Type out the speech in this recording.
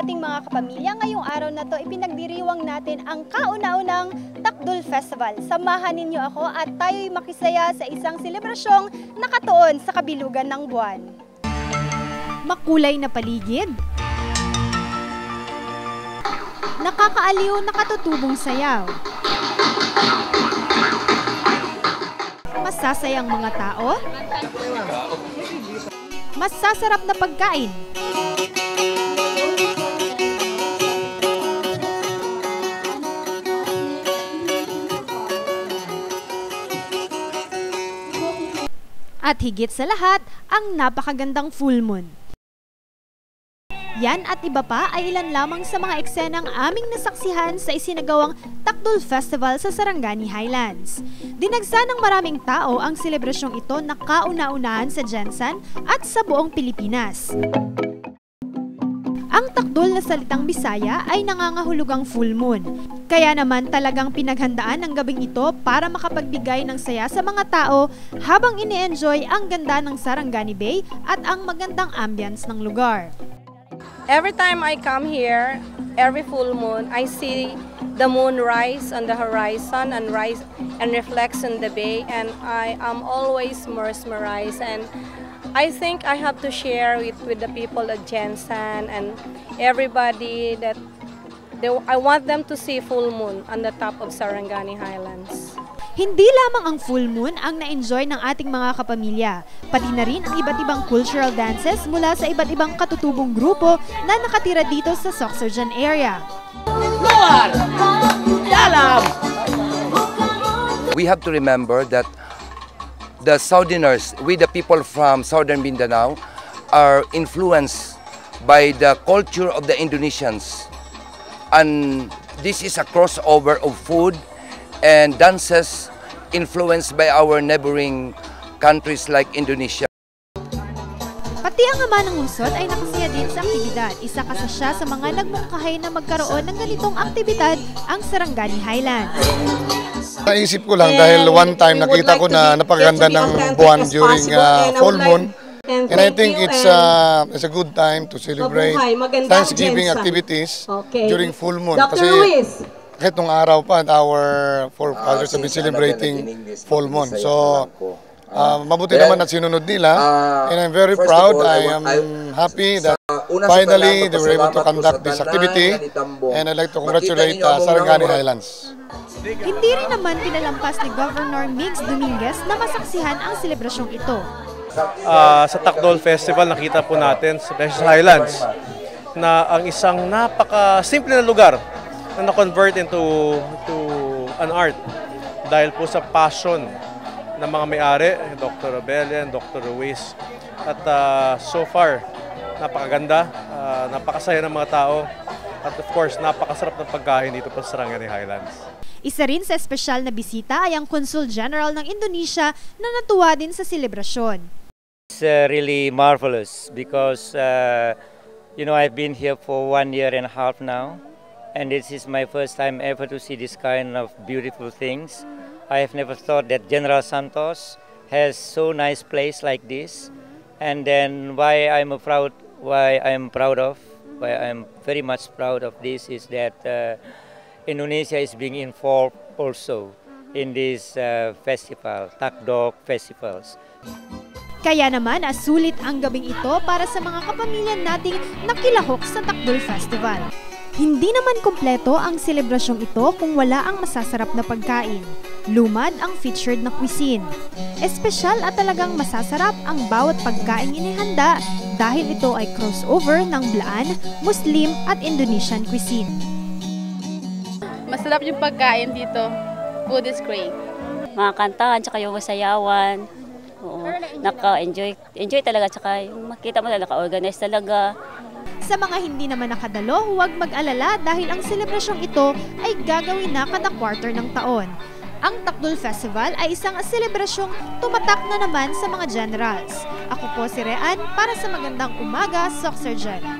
ating mga kapamilya, ngayong araw na to ipinagdiriwang natin ang kauna-unang Takdul Festival. Samahan ninyo ako at tayo'y makisaya sa isang selebrasyong nakatuon sa kabilugan ng buwan. Makulay na paligid, nakakaaliw na katutubong sayaw, masasayang mga tao, masasarap na pagkain, at higit sa lahat, ang napakagandang full moon. Yan at iba pa ay ilan lamang sa mga eksenang aming nasaksihan sa isinagawang Takdul Festival sa Sarangani Highlands. Dinagsa ng maraming tao ang selebrasyong ito na kauna-unahan sa Jensan at sa buong Pilipinas. Ang takdul na salitang Bisaya ay nangangahulugang full moon. Kaya naman talagang pinaghandaan ang gabing ito para makapagbigay ng saya sa mga tao habang ini-enjoy ang ganda ng Sarangani Bay at ang magandang ambience ng lugar. Every time I come here, every full moon, I see the moon rise on the horizon and rise and reflects in the bay, and I am always mesmerized. And I think I have to share it with the people of Jensan and everybody that I want them to see full moon on the top of Sarangani Highlands. Hindi lamang ang full moon ang na-enjoy ng ating mga kapamilya, pati na rin ang iba't ibang cultural dances mula sa iba't ibang katutubong grupo na nakatira dito sa Sorsogon area. We have to remember that the Southerners, we the people from Southern Mindanao, are influenced by the culture of the Indonesians. And this is a crossover of food and dances influenced by our neighboring countries like Indonesia. Pati ang ama ng lungsod ay nakasaya din sa aktibidad. Isa kasi siya sa mga nagmungkahay na magkaroon ng ganitong aktibidad ang Sarangani Highlands. Naisip ko lang dahil one time nakita ko na napakaganda ng buwan during full moon. And I think it's a good time to celebrate Thanksgiving activities during full moon. Kasi kahit nung araw pa, our forefathers have been celebrating full moon. So, mabuti naman at sinunod nila. And I'm very proud. I am happy that finally they were able to conduct this activity. And I'd like to congratulate Sarangani Highlands. Hindi rin naman pinalampas ni Governor Migs Dominguez na masaksihan ang selebrasyong ito. Sa Takdul Festival, nakita po natin sa Highlands na ang isang napaka-simple na lugar na na-convert into an art dahil po sa passion ng mga may-ari, Dr. Rebelian, Dr. Ruiz. At so far, napakaganda, napakasaya ng mga tao at of course, napakasarap ng pagkain dito po sa Sarangani Highlands. Isa rin sa espesyal na bisita ay ang Consul General ng Indonesia na natuwa din sa selebrasyon. It's really marvelous because, you know, I've been here for 1.5 years now. And this is my first time ever to see this kind of beautiful things. I have never thought that General Santos has so nice place like this. And then why I'm proud I'm very much proud of this is that Indonesia is being involved also in this festival, Takdul festivals. Kaya naman, sulit ang gabing ito para sa mga kapamilya nating nakilahok sa Takdul Festival. Hindi naman kumpleto ang selebrasyong ito kung wala ang masasarap na pagkain. Lumad ang featured na cuisine. Espesyal at talagang masasarap ang bawat pagkain inihanda dahil ito ay crossover ng Blaan, Muslim at Indonesian cuisine. Masarap yung pagkain dito. Food is great. Mga kantahan, tsaka yung masayawan. Oo, naka-enjoy talaga, tsaka yung makita mo na naka-organize talaga. Sa mga hindi naman nakadalo, huwag mag-alala dahil ang selebrasyong ito ay gagawin na kada quarter ng taon. Ang Takdul Festival ay isang selebrasyong tumatak na naman sa mga generals. Ako po si Rean para sa Magandang Umaga, Sorsogon.